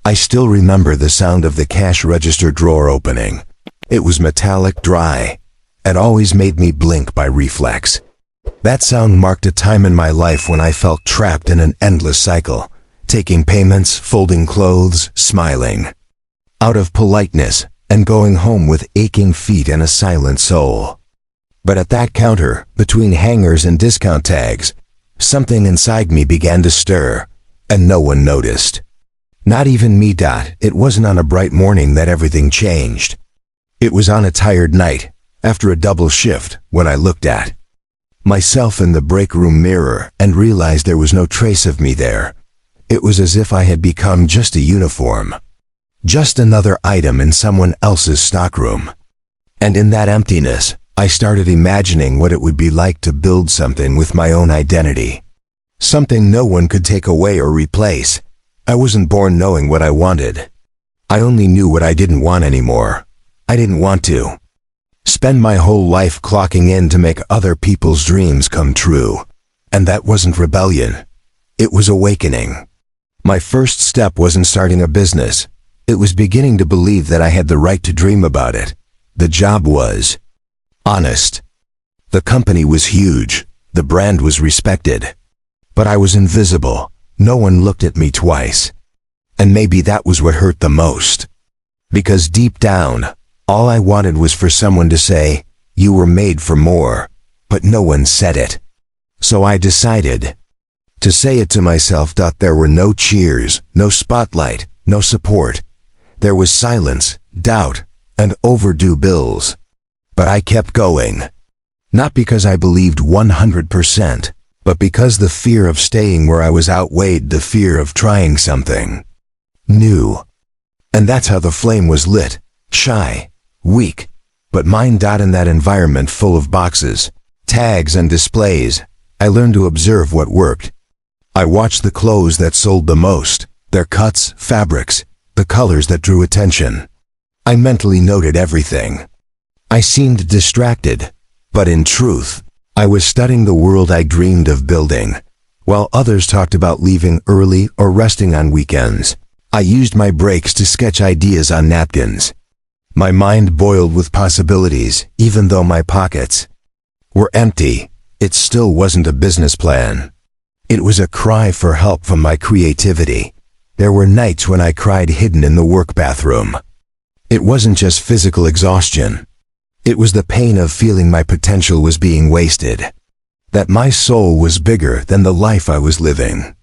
I still remember the sound of the cash register drawer opening. It was metallic, dry, and always made me blink by reflex. That sound marked a time in my life when I felt trapped in an endless cycle, taking payments, folding clothes, smiling, out of politeness, and going home with aching feet and a silent soul. But at that counter, between hangers and discount tags, something inside me began to stir, and no one noticed. Not even me. It wasn't on a bright morning that everything changed. It was on a tired night, after a double shift, when I looked at myself in the break room mirror and realized there was no trace of me there. It was as if I had become just a uniform, just another item in someone else's stockroom. And in that emptiness, I started imagining what it would be like to build something with my own identity. Something no one could take away or replace. I wasn't born knowing what I wanted. I only knew what I didn't want anymore. I didn't want to spend my whole life clocking in to make other people's dreams come true. And that wasn't rebellion. It was awakening. My first step wasn't starting a business. It was beginning to believe that I had the right to dream about it. The job was honest. The company was huge. The brand was respected. But I was invisible. No one looked at me twice. And maybe that was what hurt the most. Because deep down, all I wanted was for someone to say, "You were made for more." But no one said it. So I decided to say it to myself. There were no cheers, no spotlight, no support. There was silence, doubt, and overdue bills. But I kept going. Not because I believed 100%, but because the fear of staying where I was outweighed the fear of trying something new. And that's how the flame was lit. Shy, weak, but mine. In that environment full of boxes, tags, and displays, I learned to observe what worked. I watched the clothes that sold the most, their cuts, fabrics, the colors that drew attention. I mentally noted everything. I seemed distracted, but in truth, I was studying the world I dreamed of building. While others talked about leaving early or resting on weekends, I used my breaks to sketch ideas on napkins. My mind boiled with possibilities, even though my pockets were empty. It still wasn't a business plan. It was a cry for help from my creativity. There were nights when I cried hidden in the work bathroom. It wasn't just physical exhaustion. It was the pain of feeling my potential was being wasted. That my soul was bigger than the life I was living.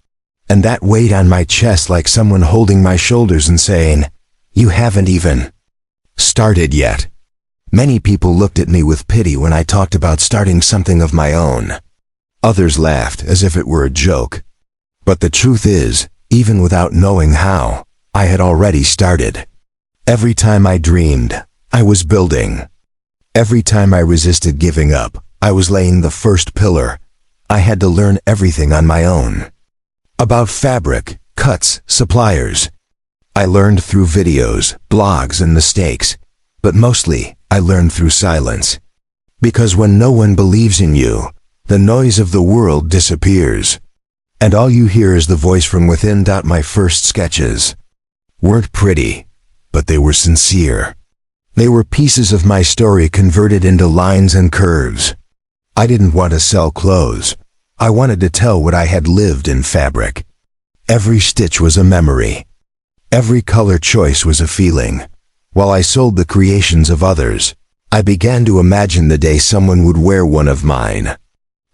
And that weighed on my chest like someone holding my shoulders and saying, "You haven't even started yet." Many people looked at me with pity when I talked about starting something of my own. Others laughed as if it were a joke. But the truth is, even without knowing how, I had already started. Every time I dreamed, I was building. Every time I resisted giving up, I was laying the first pillar. I had to learn everything on my own. About fabric, cuts, suppliers. I learned through videos, blogs, and mistakes. But mostly, I learned through silence. Because when no one believes in you, the noise of the world disappears. And all you hear is the voice from within. My first sketches weren't pretty, but they were sincere. They were pieces of my story converted into lines and curves. I didn't want to sell clothes. I wanted to tell what I had lived in fabric. Every stitch was a memory. Every color choice was a feeling. While I sold the creations of others, I began to imagine the day someone would wear one of mine.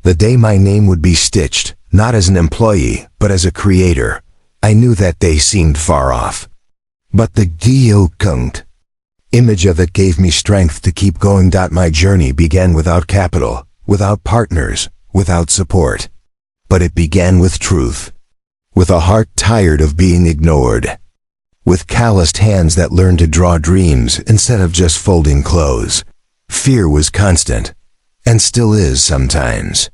The day my name would be stitched, not as an employee, but as a creator. I knew that day seemed far off. But the image of it gave me strength to keep going. My journey began without capital, without partners, without support. But it began with truth. With a heart tired of being ignored. With calloused hands that learned to draw dreams instead of just folding clothes. Fear was constant, and still is sometimes.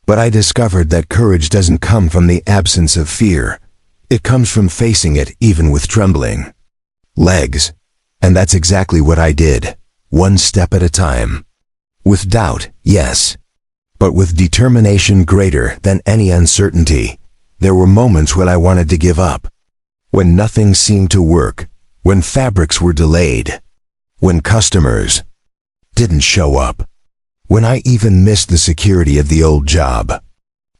But I discovered that courage doesn't come from the absence of fear. It comes from facing it even with trembling legs. And that's exactly what I did, one step at a time. With doubt, yes. But with determination greater than any uncertainty. There were moments when I wanted to give up. When nothing seemed to work, when fabrics were delayed, when customers didn't show up, when I even missed the security of the old job.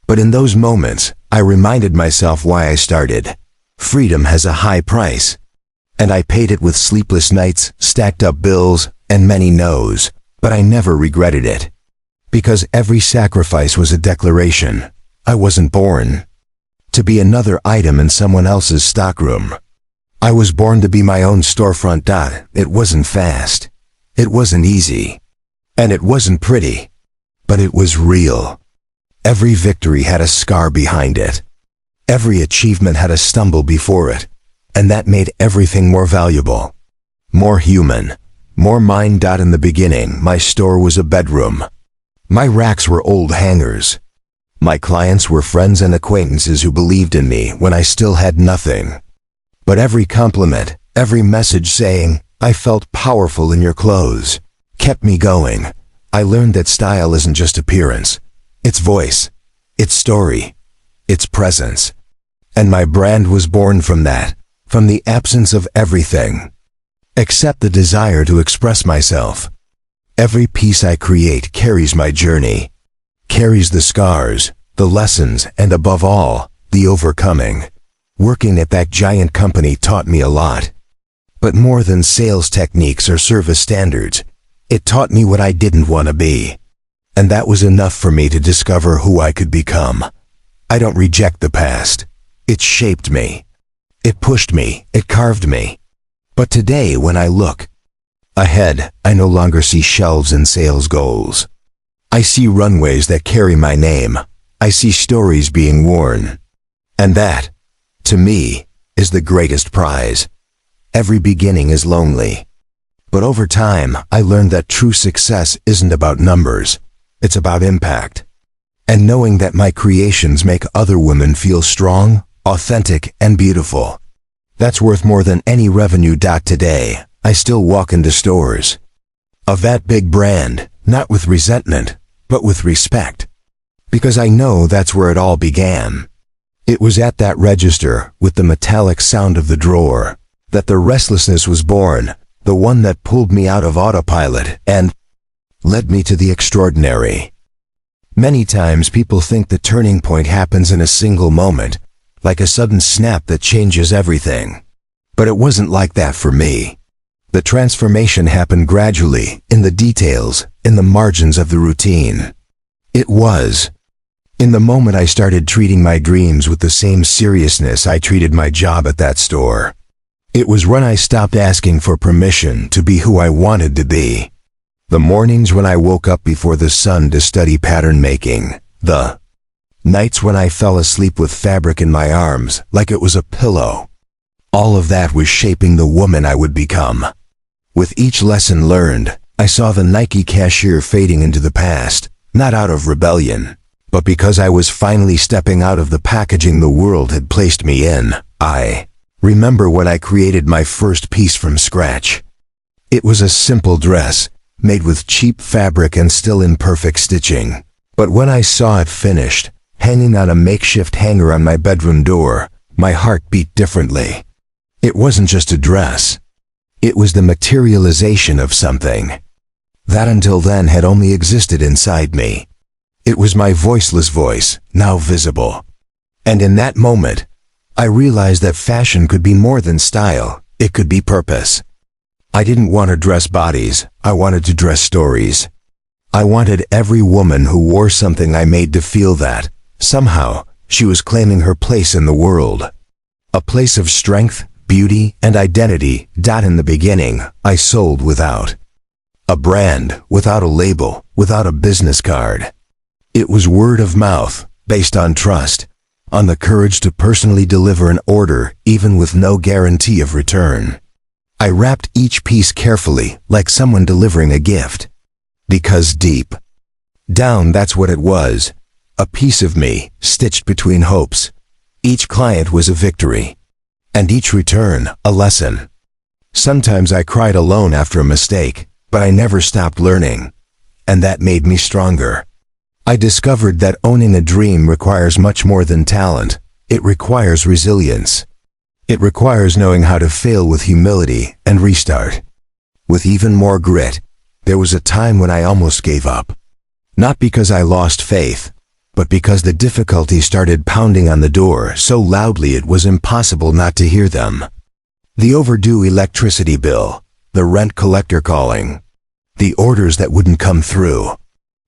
But in those moments, I reminded myself why I started. Freedom has a high price, and I paid it with sleepless nights, stacked up bills, and many no's, but I never regretted it. Because every sacrifice was a declaration. I wasn't born to be another item in someone else's stockroom. I was born to be my own storefront. It wasn't fast. It wasn't easy. And it wasn't pretty. But it was real. Every victory had a scar behind it. Every achievement had a stumble before it. And that made everything more valuable. More human. More mine. In the beginning, my store was a bedroom. My racks were old hangers. My clients were friends and acquaintances who believed in me when I still had nothing. But every compliment, every message saying, "I felt powerful in your clothes," kept me going. I learned that style isn't just appearance. It's voice. It's story. It's presence. And my brand was born from that, from the absence of everything, except the desire to express myself. Every piece I create carries my journey, carries the scars, the lessons, and above all, the overcoming. Working at that giant company taught me a lot. But more than sales techniques or service standards, it taught me what I didn't want to be. And that was enough for me to discover who I could become. I don't reject the past. It shaped me. It pushed me. It carved me. But today, when I look ahead, I no longer see shelves and sales goals. I see runways that carry my name. I see stories being worn. And that, to me, is the greatest prize. Every beginning is lonely. But over time, I learned that true success isn't about numbers. It's about impact. And knowing that my creations make other women feel strong, authentic, and beautiful. That's worth more than any revenue. Today, I still walk into stores of that big brand, not with resentment, but with respect. Because I know that's where it all began. It was at that register, with the metallic sound of the drawer, that the restlessness was born, the one that pulled me out of autopilot and led me to the extraordinary. Many times people think the turning point happens in a single moment, like a sudden snap that changes everything. But it wasn't like that for me. The transformation happened gradually, in the details, in the margins of the routine. It was in the moment I started treating my dreams with the same seriousness I treated my job at that store. It was when I stopped asking for permission to be who I wanted to be. The mornings when I woke up before the sun to study pattern making. The nights when I fell asleep with fabric in my arms, like it was a pillow. All of that was shaping the woman I would become. With each lesson learned, I saw the Nike cashier fading into the past, not out of rebellion, but because I was finally stepping out of the packaging the world had placed me in. I remember when I created my first piece from scratch. It was a simple dress, made with cheap fabric and still imperfect stitching. But when I saw it finished, hanging on a makeshift hanger on my bedroom door, my heart beat differently. It wasn't just a dress. It was the materialization of something that until then had only existed inside me. It was my voiceless voice, now visible. And in that moment, I realized that fashion could be more than style, it could be purpose. I didn't want to dress bodies, I wanted to dress stories. I wanted every woman who wore something I made to feel that, somehow, she was claiming her place in the world. A place of strength, beauty, and identity. In the beginning, I sold without a brand, without a label, without a business card. It was word of mouth, based on trust, on the courage to personally deliver an order, even with no guarantee of return. I wrapped each piece carefully, like someone delivering a gift. Because deep down, that's what it was. A piece of me, stitched between hopes. Each client was a victory. And each return, a lesson. Sometimes I cried alone after a mistake, but I never stopped learning. And that made me stronger. I discovered that owning a dream requires much more than talent. It requires resilience. It requires knowing how to fail with humility and restart. With even more grit, there was a time when I almost gave up. Not because I lost faith, but because the difficulties started pounding on the door so loudly it was impossible not to hear them. The overdue electricity bill, the rent collector calling, the orders that wouldn't come through,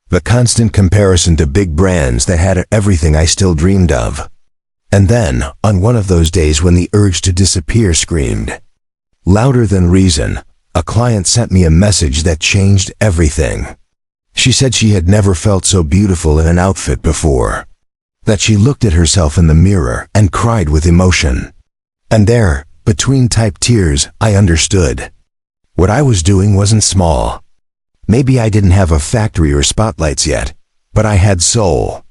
the constant comparison to big brands that had everything I still dreamed of. And then, on one of those days when the urge to disappear screamed, louder than reason, a client sent me a message that changed everything. She said she had never felt so beautiful in an outfit before, that she looked at herself in the mirror and cried with emotion. And there, between typed tears, I understood. What I was doing wasn't small. Maybe I didn't have a factory or spotlights yet, but I had soul.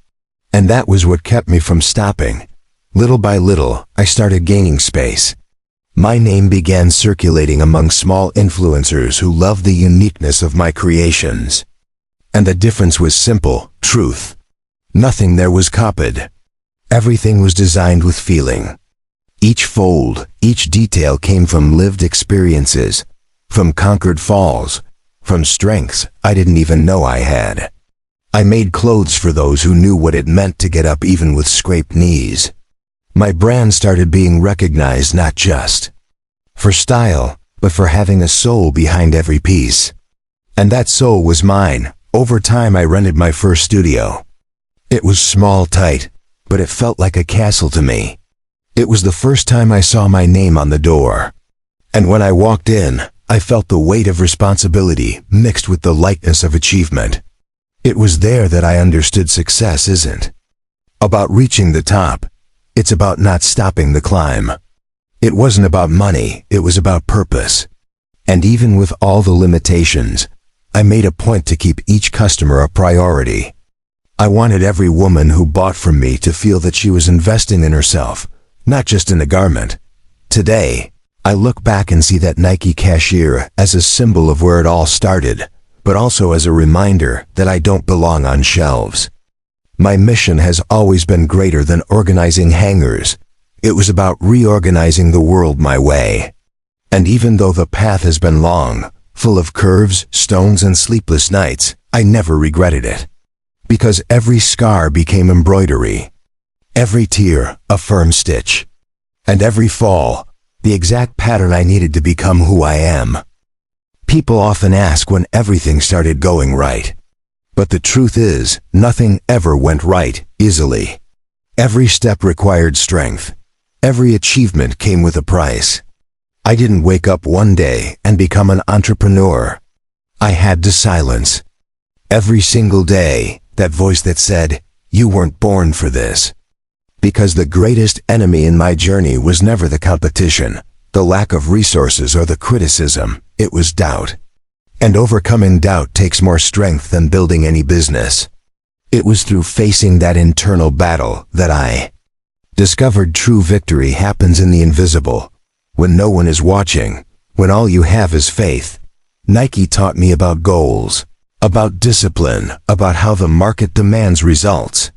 And that was what kept me from stopping. Little by little, I started gaining space. My name began circulating among small influencers who loved the uniqueness of my creations. And the difference was simple: truth. Nothing there was copied. Everything was designed with feeling. Each fold, each detail came from lived experiences, from conquered falls, from strengths I didn't even know I had. I made clothes for those who knew what it meant to get up even with scraped knees. My brand started being recognized not just for style, but for having a soul behind every piece. And that soul was mine. Over time I rented my first studio. It was small, tight, but it felt like a castle to me. It was the first time I saw my name on the door. And when I walked in, I felt the weight of responsibility mixed with the lightness of achievement. It was there that I understood success isn't about reaching the top. It's about not stopping the climb. It wasn't about money, it was about purpose. And even with all the limitations, I made a point to keep each customer a priority. I wanted every woman who bought from me to feel that she was investing in herself, not just in a garment. Today, I look back and see that Nike Cashier as a symbol of where it all started, but also as a reminder that I don't belong on shelves. My mission has always been greater than organizing hangars. It was about reorganizing the world my way. And even though the path has been long, full of curves, stones, and sleepless nights, I never regretted it. Because every scar became embroidery. Every tear, a firm stitch. And every fall, the exact pattern I needed to become who I am. People often ask when everything started going right. But the truth is, nothing ever went right easily. Every step required strength. Every achievement came with a price. I didn't wake up one day and become an entrepreneur. I had to silence. Every single day, that voice that said, "You weren't born for this." Because the greatest enemy in my journey was never the competition, the lack of resources, or the criticism. It was doubt. And overcoming doubt takes more strength than building any business. It was through facing that internal battle that I discovered true victory happens in the invisible, when no one is watching, when all you have is faith. Nike taught me about goals, about discipline, about how the market demands results.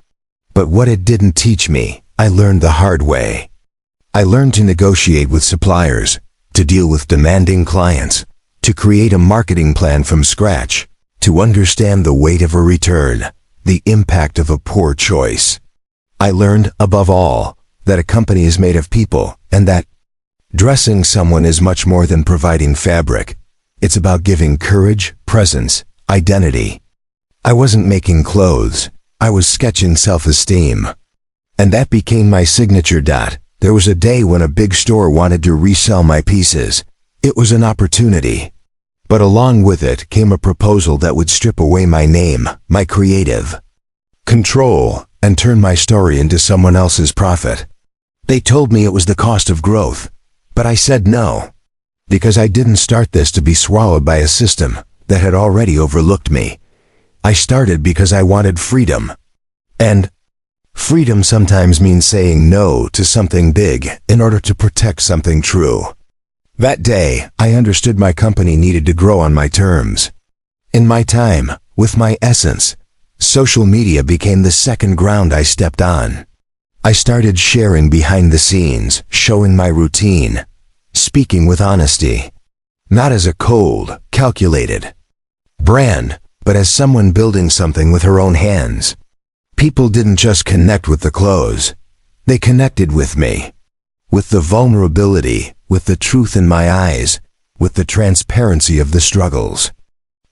But what it didn't teach me, I learned the hard way. I learned to negotiate with suppliers, to deal with demanding clients, to create a marketing plan from scratch, to understand the weight of a return, the impact of a poor choice. I learned, above all, that a company is made of people, and that dressing someone is much more than providing fabric. It's about giving courage, presence, identity. I wasn't making clothes, I was sketching self-esteem. And that became my signature. There was a day when a big store wanted to resell my pieces. It was an opportunity. But along with it came a proposal that would strip away my name, my creative control, and turn my story into someone else's profit. They told me it was the cost of growth, but I said no. Because I didn't start this to be swallowed by a system that had already overlooked me. I started because I wanted freedom. And freedom sometimes means saying no to something big in order to protect something true. That day, I understood my company needed to grow on my terms. In my time, with my essence, social media became the second ground I stepped on. I started sharing behind the scenes, showing my routine, speaking with honesty, not as a cold, calculated brand, but as someone building something with her own hands. People didn't just connect with the clothes, they connected with me, with the vulnerability, with the truth in my eyes, with the transparency of the struggles.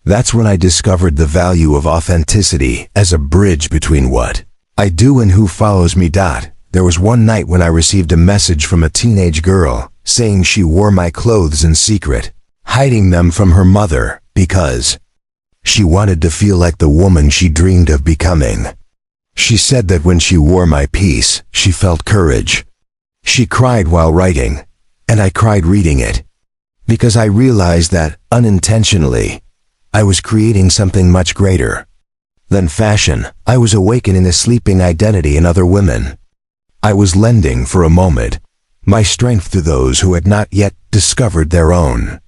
That's when I discovered the value of authenticity as a bridge between what I do and who follows me. There was one night when I received a message from a teenage girl saying she wore my clothes in secret, hiding them from her mother because she wanted to feel like the woman she dreamed of becoming. She said that when she wore my piece, she felt courage. She cried while writing, and I cried reading it, because I realized that, unintentionally, I was creating something much greater than fashion. I was awakening a sleeping identity in other women. I was lending, for a moment, my strength to those who had not yet discovered their own.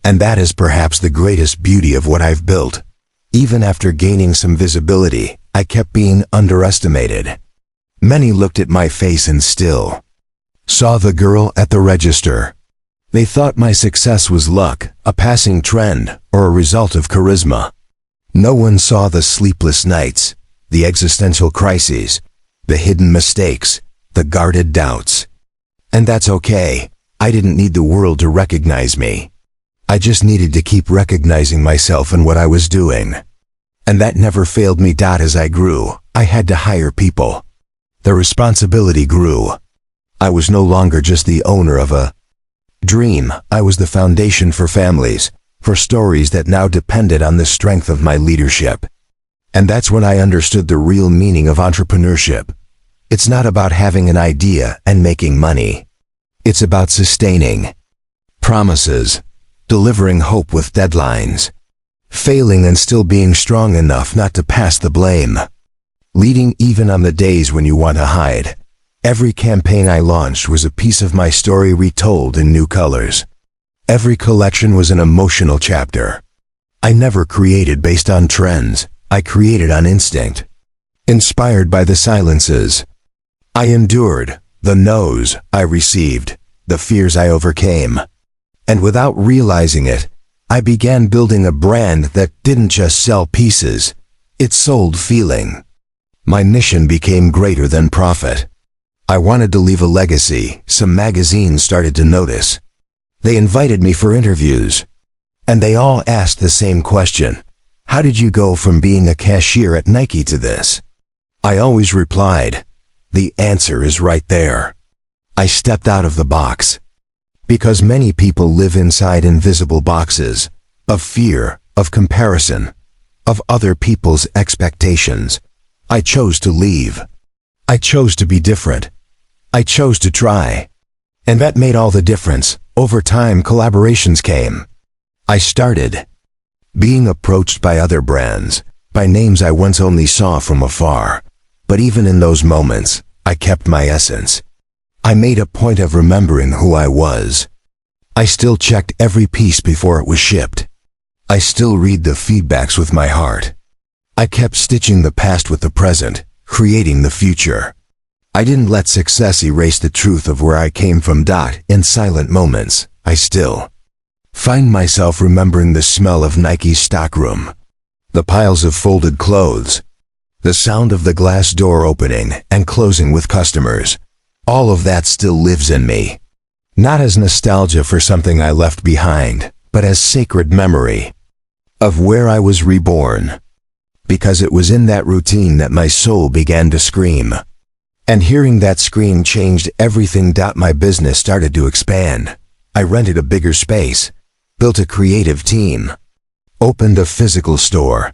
And that is perhaps the greatest beauty of what I've built. Even after gaining some visibility, I kept being underestimated. Many looked at my face and still saw the girl at the register. They thought my success was luck, a passing trend, or a result of charisma. No one saw the sleepless nights, the existential crises, the hidden mistakes, the guarded doubts. And that's okay. I didn't need the world to recognize me. I just needed to keep recognizing myself and what I was doing. And that never failed me. As I grew, I had to hire people. The responsibility grew. I was no longer just the owner of a dream. I was the foundation for families, for stories that now depended on the strength of my leadership. And that's when I understood the real meaning of entrepreneurship. It's not about having an idea and making money. It's about sustaining promises, delivering hope with deadlines, failing and still being strong enough not to pass the blame, leading even on the days when you want to hide. Every campaign I launched was a piece of my story retold in new colors. Every collection was an emotional chapter. I never created based on trends. I created on instinct, inspired by the silences I endured, the no's I received, the fears I overcame. And without realizing it, I began building a brand that didn't just sell pieces, it sold feeling. My mission became greater than profit. I wanted to leave a legacy. Some magazines started to notice. They invited me for interviews. And they all asked the same question. How did you go from being a cashier at Nike to this? I always replied, the answer is right there. I stepped out of the box. Because many people live inside invisible boxes, of fear, of comparison, of other people's expectations. I chose to leave. I chose to be different. I chose to try. And that made all the difference. Over time, collaborations came. I started being approached by other brands, by names I once only saw from afar. But even in those moments, I kept my essence. I made a point of remembering who I was. I still checked every piece before it was shipped. I still read the feedbacks with my heart. I kept stitching the past with the present, creating the future. I didn't let success erase the truth of where I came from. In silent moments, I still find myself remembering the smell of Nike's stockroom, the piles of folded clothes, the sound of the glass door opening and closing with customers. All of that still lives in me. Not as nostalgia for something I left behind, but as sacred memory of where I was reborn. Because it was in that routine that my soul began to scream. And hearing that scream changed everything. My business started to expand. I rented a bigger space, built a creative team, opened a physical store.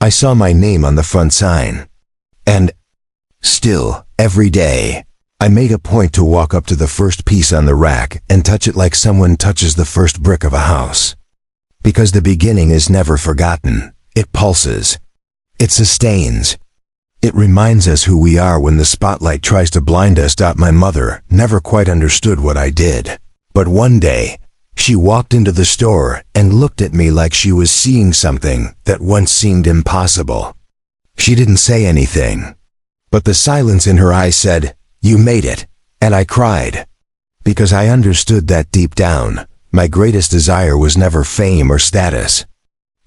I saw my name on the front sign. And still, every day, I made a point to walk up to the first piece on the rack and touch it like someone touches the first brick of a house. Because the beginning is never forgotten. It pulses. It sustains. It reminds us who we are when the spotlight tries to blind us. My mother never quite understood what I did. But one day, she walked into the store and looked at me like she was seeing something that once seemed impossible. She didn't say anything, but the silence in her eyes said, "You made it," and I cried. Because I understood that deep down, my greatest desire was never fame or status.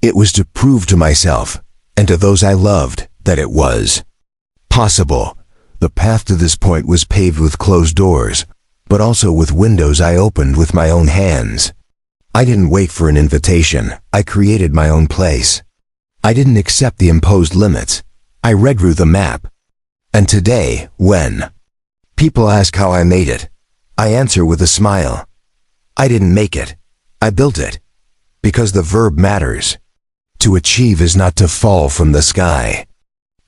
It was to prove to myself, and to those I loved, that it was possible. The path to this point was paved with closed doors, but also with windows I opened with my own hands. I didn't wait for an invitation, I created my own place. I didn't accept the imposed limits, I redrew the map. And today, when people ask how I made it, I answer with a smile. I didn't make it, I built it. Because the verb matters. To achieve is not to fall from the sky.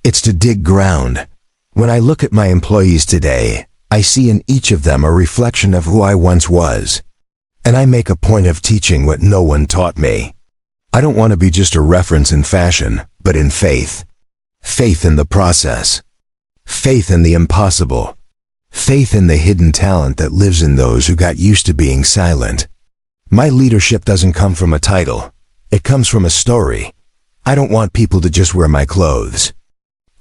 It's to dig ground. When I look at my employees today, I see in each of them a reflection of who I once was. And I make a point of teaching what no one taught me. I don't want to be just a reference in fashion, but in faith. Faith in the process. Faith in the impossible. Faith in the hidden talent that lives in those who got used to being silent. My leadership doesn't come from a title. It comes from a story. I don't want people to just wear my clothes.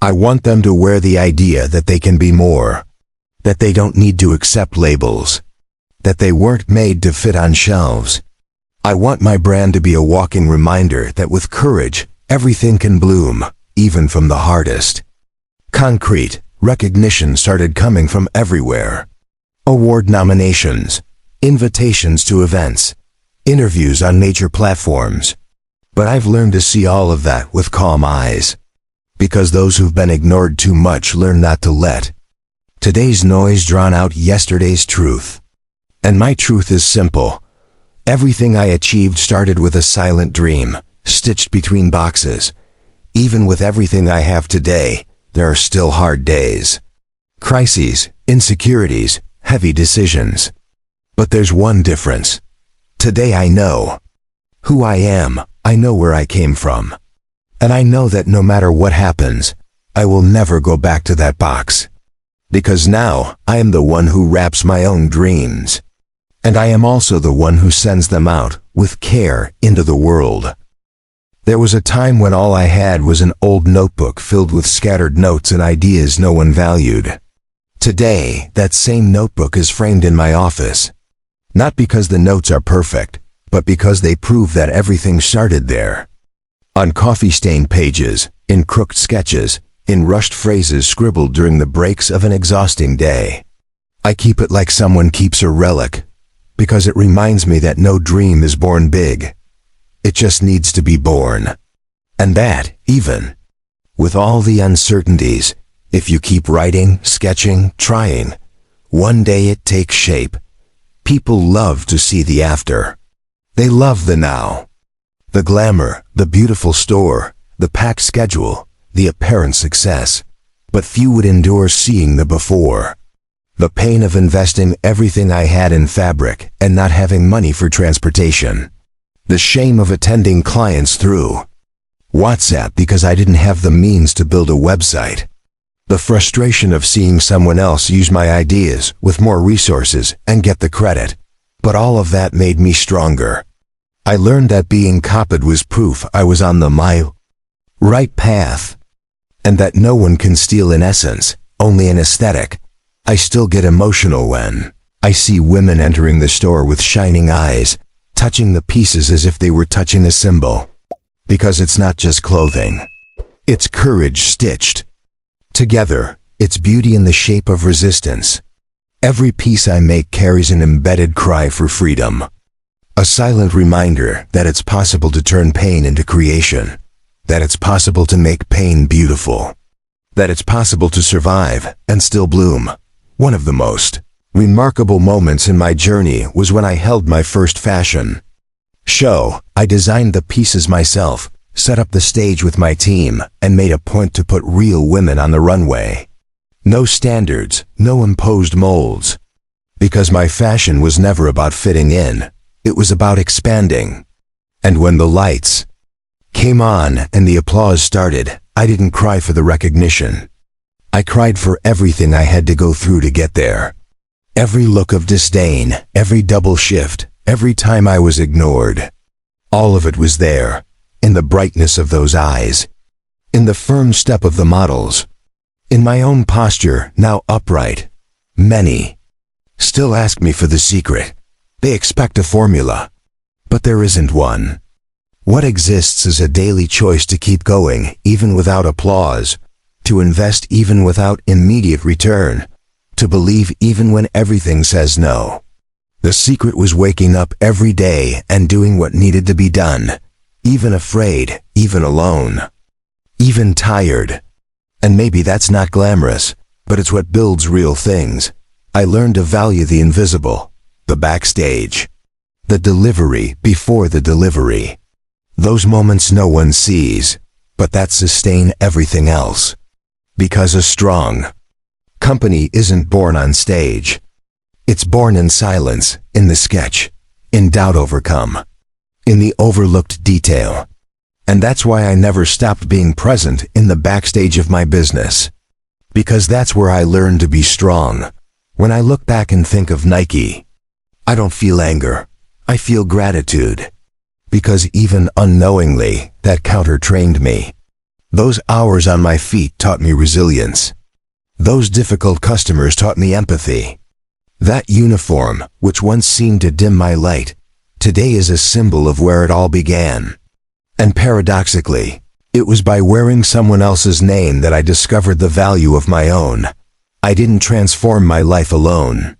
I want them to wear the idea that they can be more. That they don't need to accept labels. That they weren't made to fit on shelves. I want my brand to be a walking reminder that with courage, everything can bloom, even from the hardest. Concrete recognition started coming from everywhere. Award nominations, invitations to events, interviews on major platforms. But I've learned to see all of that with calm eyes. Because those who've been ignored too much learn not to let today's noise drown out yesterday's truth. And my truth is simple. Everything I achieved started with a silent dream, stitched between boxes. Even with everything I have today, there are still hard days. Crises, insecurities, heavy decisions. But there's one difference. Today I know who I am, I know where I came from. And I know that no matter what happens, I will never go back to that box. Because now, I am the one who wraps my own dreams. And I am also the one who sends them out, with care, into the world. There was a time when all I had was an old notebook filled with scattered notes and ideas no one valued. Today, that same notebook is framed in my office. Not because the notes are perfect, but because they prove that everything started there. On coffee-stained pages, in crooked sketches, in rushed phrases scribbled during the breaks of an exhausting day. I keep it like someone keeps a relic, because it reminds me that no dream is born big. It just needs to be born. And that, even with all the uncertainties, if you keep writing, sketching, trying, one day it takes shape. People love to see the after. They love the now. The glamour, the beautiful store, the packed schedule, the apparent success. But few would endure seeing the before. The pain of investing everything I had in fabric and not having money for transportation. The shame of attending clients through WhatsApp because I didn't have the means to build a website. The frustration of seeing someone else use my ideas with more resources and get the credit. But all of that made me stronger. I learned that being copied was proof I was on my right path. And that no one can steal an essence, only an aesthetic. I still get emotional when I see women entering the store with shining eyes, touching the pieces as if they were touching a symbol. Because it's not just clothing. It's courage stitched together. It's beauty in the shape of resistance. Every piece I make carries an embedded cry for freedom. A silent reminder that it's possible to turn pain into creation. That it's possible to make pain beautiful. That it's possible to survive and still bloom. One of the most remarkable moments in my journey was when I held my first fashion show. I designed the pieces myself, set up the stage with my team, and made a point to put real women on the runway. No standards, no imposed molds. Because my fashion was never about fitting in, it was about expanding. And when the lights came on and the applause started, I didn't cry for the recognition. I cried for everything I had to go through to get there. Every look of disdain, every double shift, every time I was ignored. All of it was there, in the brightness of those eyes, in the firm step of the models, in my own posture, now upright, Many still ask me for the secret. They expect a formula, but there isn't one. What exists is a daily choice to keep going even without applause, to invest even without immediate return, to believe even when everything says no. The secret was waking up every day and doing what needed to be done, even afraid, even alone, even tired. And maybe that's not glamorous, but it's what builds real things. I learned to value the invisible, the backstage, the delivery before the delivery. Those moments no one sees, but that sustain everything else. Because a strong company isn't born on stage. It's born in silence, in the sketch, in doubt overcome, in the overlooked detail. And that's why I never stopped being present in the backstage of my business. Because that's where I learned to be strong. When I look back and think of Nike, I don't feel anger. I feel gratitude. Because even unknowingly, that counter-trained me. Those hours on my feet taught me resilience. Those difficult customers taught me empathy. That uniform, which once seemed to dim my light, today is a symbol of where it all began. And paradoxically, it was by wearing someone else's name that I discovered the value of my own. I didn't transform my life alone.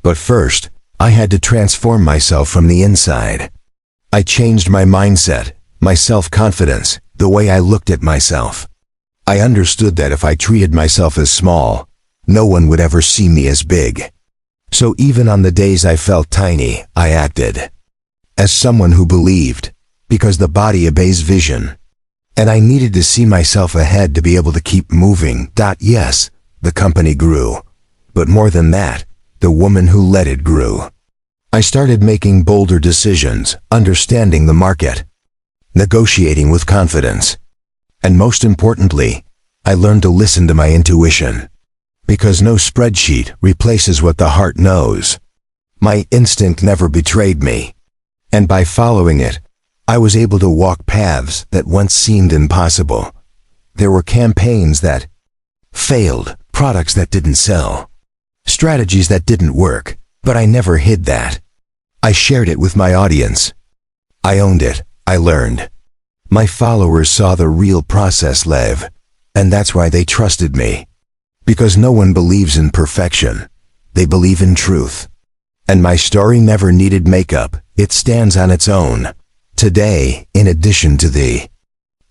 But first, I had to transform myself from the inside. I changed my mindset, my self-confidence, the way I looked at myself. I understood that if I treated myself as small, no one would ever see me as big. So even on the days I felt tiny, I acted as someone who believed, because the body obeys vision. And I needed to see myself ahead to be able to keep moving. Yes, the company grew. But more than that, the woman who led it grew. I started making bolder decisions, understanding the market, negotiating with confidence. And most importantly, I learned to listen to my intuition. Because no spreadsheet replaces what the heart knows. My instinct never betrayed me. And by following it, I was able to walk paths that once seemed impossible. There were campaigns that failed, products that didn't sell, strategies that didn't work, but I never hid that. I shared it with my audience. I owned it. I learned. My followers saw the real process, Lev, and that's why they trusted me. Because no one believes in perfection. They believe in truth. And my story never needed makeup. It stands on its own. Today, in addition to the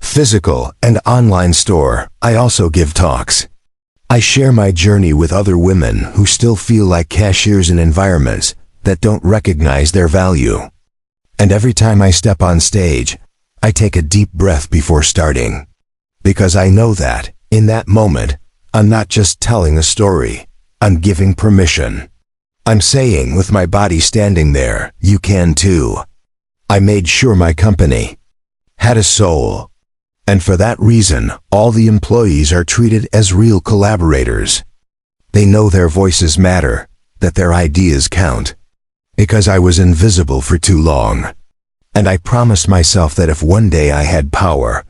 physical and online store, I also give talks. I share my journey with other women who still feel like cashiers in environments that don't recognize their value. And every time I step on stage, I take a deep breath before starting. Because I know that, in that moment, I'm not just telling a story, I'm giving permission. I'm saying with my body standing there, you can too. I made sure my company had a soul. And for that reason, all the employees are treated as real collaborators. They know their voices matter, that their ideas count. Because I was invisible for too long. And I promised myself that if one day I had power,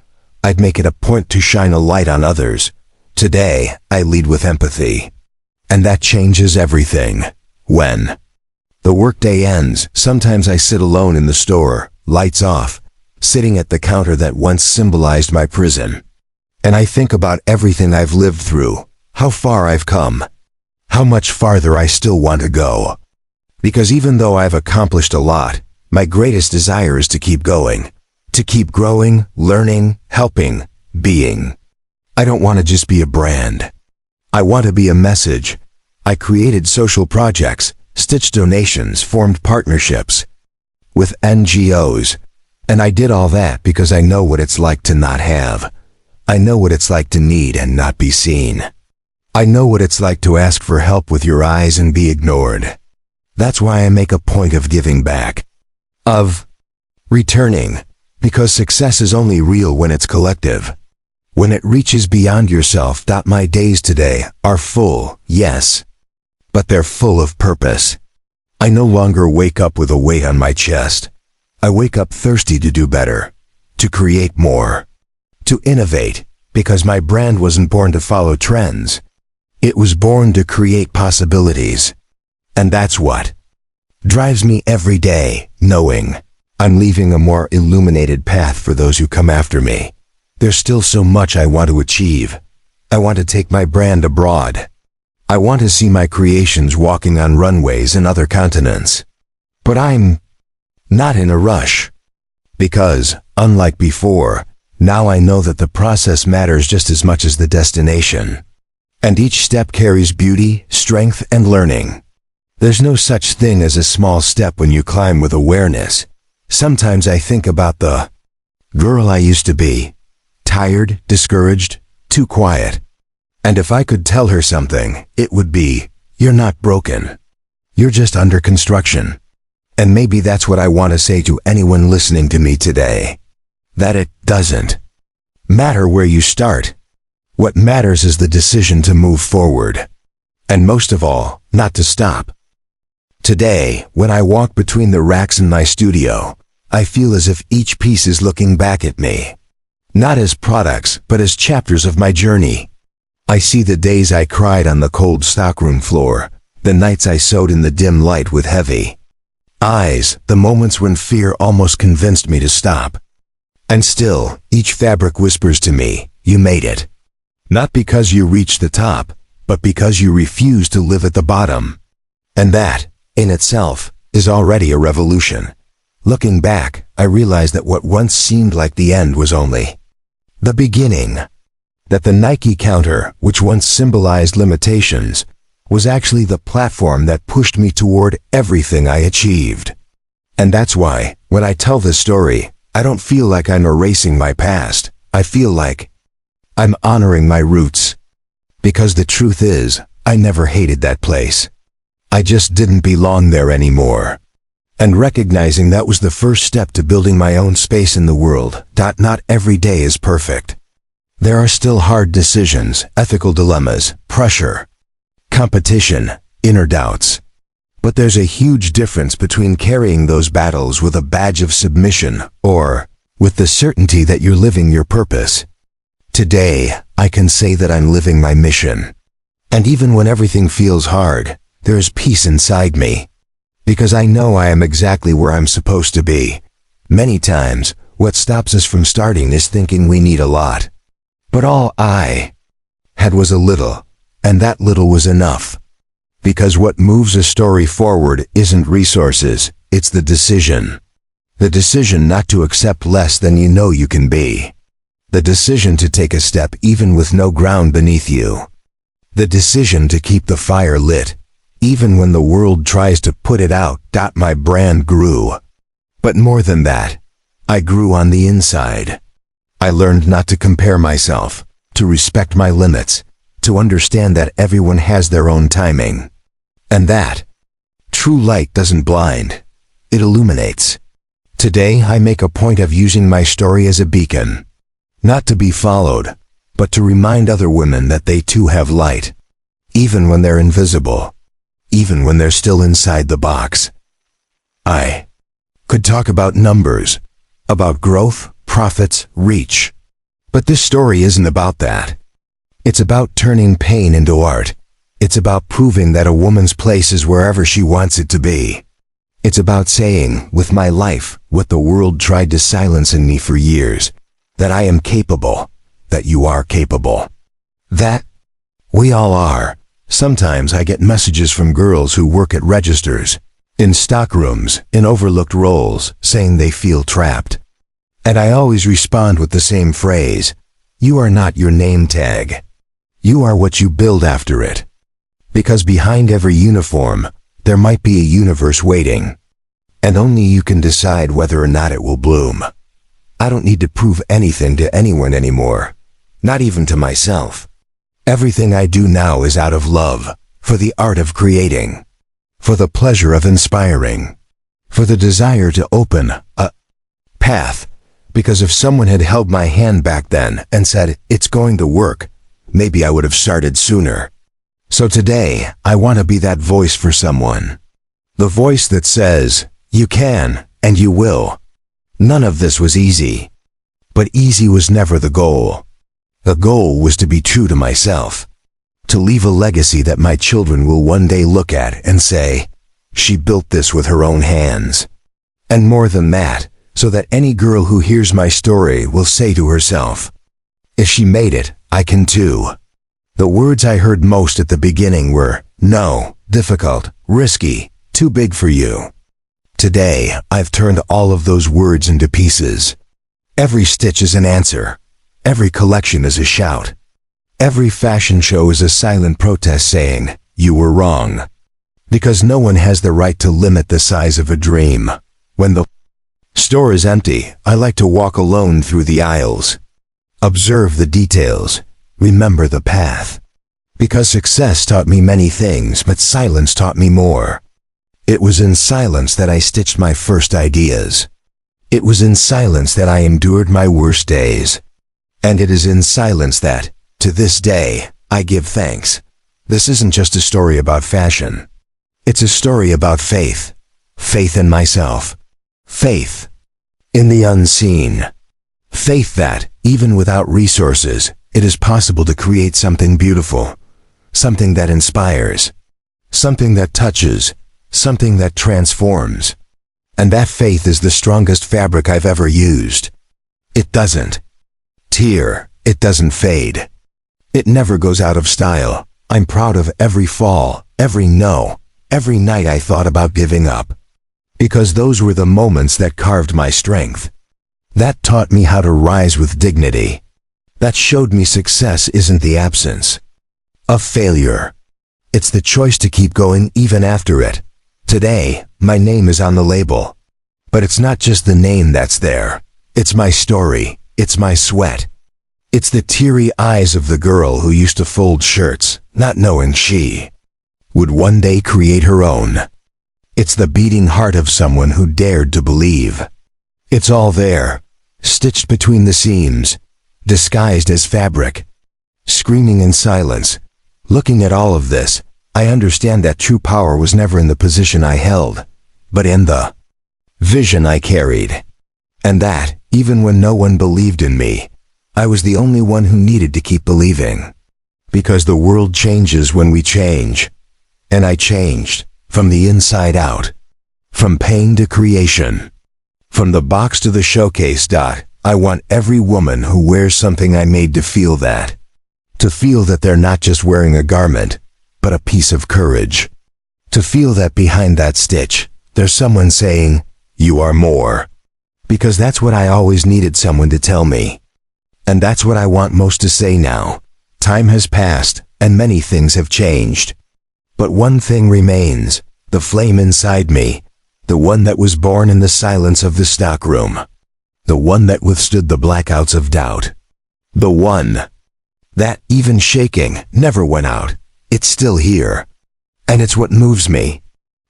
I'd make it a point to shine a light on others. Today, I lead with empathy. And that changes everything. When the workday ends, sometimes I sit alone in the store, lights off, sitting at the counter that once symbolized my prison. And I think about everything I've lived through, how far I've come, how much farther I still want to go. Because even though I've accomplished a lot, my greatest desire is to keep going, to keep growing, learning, helping, being. I don't want to just be a brand. I want to be a message. I created social projects, stitched donations, formed partnerships with NGOs. And I did all that because I know what it's like to not have. I know what it's like to need and not be seen. I know what it's like to ask for help with your eyes and be ignored. That's why I make a point of giving back, of returning, because success is only real when it's collective. When it reaches beyond yourself. My days today are full, yes, but they're full of purpose. I no longer wake up with a weight on my chest. I wake up thirsty to do better, to create more, to innovate, because my brand wasn't born to follow trends. It was born to create possibilities. And that's what drives me every day, knowing I'm leaving a more illuminated path for those who come after me. There's still so much I want to achieve. I want to take my brand abroad. I want to see my creations walking on runways in other continents. But I'm not in a rush. Because, unlike before, now I know that the process matters just as much as the destination. And each step carries beauty, strength, and learning. There's no such thing as a small step when you climb with awareness. Sometimes I think about the girl I used to be. Tired, discouraged, too quiet. And if I could tell her something, it would be, you're not broken. You're just under construction. And maybe that's what I want to say to anyone listening to me today. That it doesn't matter where you start. What matters is the decision to move forward. And most of all, not to stop. Today, when I walk between the racks in my studio, I feel as if each piece is looking back at me. Not as products, but as chapters of my journey. I see the days I cried on the cold stockroom floor, the nights I sewed in the dim light with heavy eyes, the moments when fear almost convinced me to stop. And still, each fabric whispers to me, you made it. Not because you reached the top, but because you refused to live at the bottom. And that, in itself, is already a revolution. Looking back, I realized that what once seemed like the end was only the beginning. That the Nike counter, which once symbolized limitations, was actually the platform that pushed me toward everything I achieved. And that's why, when I tell this story, I don't feel like I'm erasing my past. I feel like I'm honoring my roots. Because the truth is, I never hated that place. I just didn't belong there anymore. And recognizing that was the first step to building my own space in the world. Not every day is perfect. There are still hard decisions, ethical dilemmas, pressure, competition, inner doubts. But there's a huge difference between carrying those battles with a badge of submission or with the certainty that you're living your purpose. Today, I can say that I'm living my mission. And even when everything feels hard, there's peace inside me. Because I know I am exactly where I'm supposed to be. Many times, what stops us from starting is thinking we need a lot. But all I had was a little, and that little was enough. Because what moves a story forward isn't resources, it's the decision. The decision not to accept less than you know you can be. The decision to take a step even with no ground beneath you. The decision to keep the fire lit, even when the world tries to put it out. My brand grew. But more than that, I grew on the inside. I learned not to compare myself, to respect my limits, to understand that everyone has their own timing. And that true light doesn't blind, it illuminates. Today I make a point of using my story as a beacon. Not to be followed, but to remind other women that they too have light. Even when they're invisible. Even when they're still inside the box. I could talk about numbers, about growth, profits, reach. But this story isn't about that. It's about turning pain into art. It's about proving that a woman's place is wherever she wants it to be. It's about saying, with my life, what the world tried to silence in me for years. That I am capable. That you are capable. That we all are. Sometimes I get messages from girls who work at registers, in stockrooms, in overlooked roles, saying they feel trapped. And I always respond with the same phrase, you are not your name tag. You are what you build after it. Because behind every uniform, there might be a universe waiting. And only you can decide whether or not it will bloom. I don't need to prove anything to anyone anymore, not even to myself. Everything I do now is out of love, for the art of creating, for the pleasure of inspiring, for the desire to open a path. Because if someone had held my hand back then and said, it's going to work, maybe I would have started sooner. So today, I want to be that voice for someone. The voice that says, you can, and you will. None of this was easy. But easy was never the goal. The goal was to be true to myself. To leave a legacy that my children will one day look at and say, "She built this with her own hands." And more than that, so that any girl who hears my story will say to herself, "If she made it, I can too." The words I heard most at the beginning were, "No, difficult, risky, too big for you." Today, I've turned all of those words into pieces. Every stitch is an answer. Every collection is a shout. Every fashion show is a silent protest saying, "You were wrong." Because no one has the right to limit the size of a dream. When the store is empty, I like to walk alone through the aisles. Observe the details. Remember the path. Because success taught me many things, but silence taught me more. It was in silence that I stitched my first ideas. It was in silence that I endured my worst days. And it is in silence that, to this day, I give thanks. This isn't just a story about fashion. It's a story about faith. Faith in myself. Faith in the unseen. Faith that, even without resources, it is possible to create something beautiful. Something that inspires. Something that touches. Something that transforms. And that faith is the strongest fabric I've ever used. It doesn't tear. It doesn't fade. It never goes out of style. I'm proud of every fall, every no, every night I thought about giving up. Because those were the moments that carved my strength. That taught me how to rise with dignity. That showed me success isn't the absence of failure. It's the choice to keep going even after it. Today, my name is on the label. But it's not just the name that's there. It's my story. It's my sweat. It's the teary eyes of the girl who used to fold shirts, not knowing she would one day create her own. It's the beating heart of someone who dared to believe. It's all there, stitched between the seams, disguised as fabric. Screaming in silence, looking at all of this, I understand that true power was never in the position I held, but in the vision I carried. And that, even when no one believed in me, I was the only one who needed to keep believing. Because the world changes when we change. And I changed, from the inside out. From pain to creation. From the box to the showcase. I want every woman who wears something I made to feel that. To feel that they're not just wearing a garment, but a piece of courage. To feel that behind that stitch, there's someone saying, "You are more." Because that's what I always needed someone to tell me. And that's what I want most to say now. Time has passed, and many things have changed. But one thing remains, the flame inside me, the one that was born in the silence of the stockroom. The one that withstood the blackouts of doubt. The one that, even shaking, never went out. It's still here. And it's what moves me.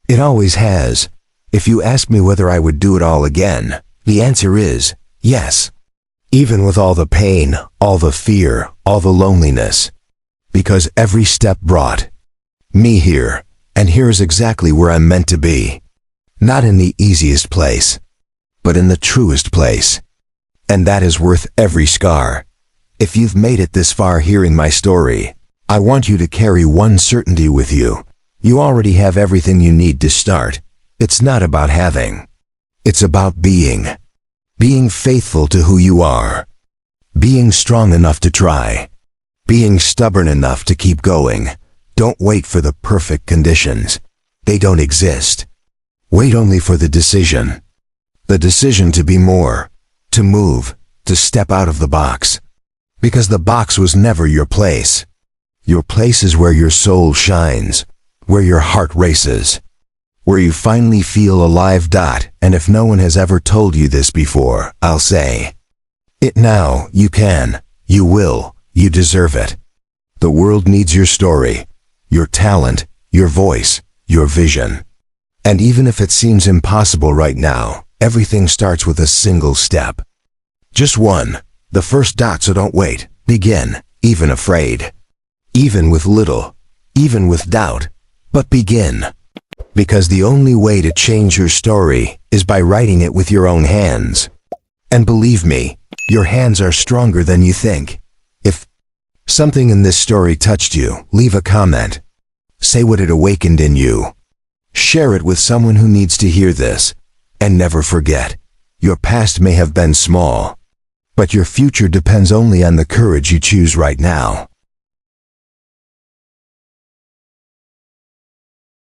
It always has. If you ask me whether I would do it all again, the answer is yes. Even with all the pain, all the fear, all the loneliness. Because every step brought me here, and here's exactly where I'm meant to be. Not in the easiest place, but in the truest place. And that is worth every scar. If you've made it this far hearing my story, I want you to carry one certainty with you. You already have everything you need to start. It's not about having. It's about being. Being faithful to who you are. Being strong enough to try. Being stubborn enough to keep going. Don't wait for the perfect conditions. They don't exist. Wait only for the decision. The decision to be more. To move. To step out of the box. Because the box was never your place. Your place is where your soul shines. Where your heart races. Where you finally feel alive. And if no one has ever told you this before, I'll say it now. You can, you will, you deserve it. The world needs your story, your talent, your voice, your vision. And even if it seems impossible right now, everything starts with a single step. Just one, the first dot. So don't wait, begin, even afraid. Even with little, even with doubt, but begin. Because the only way to change your story is by writing it with your own hands. And believe me, your hands are stronger than you think. If Something in this story touched you. Leave a comment. Say what it awakened in you. Share it with someone who needs to hear this. And never forget, your past may have been small, but your future depends only on the courage you choose right now.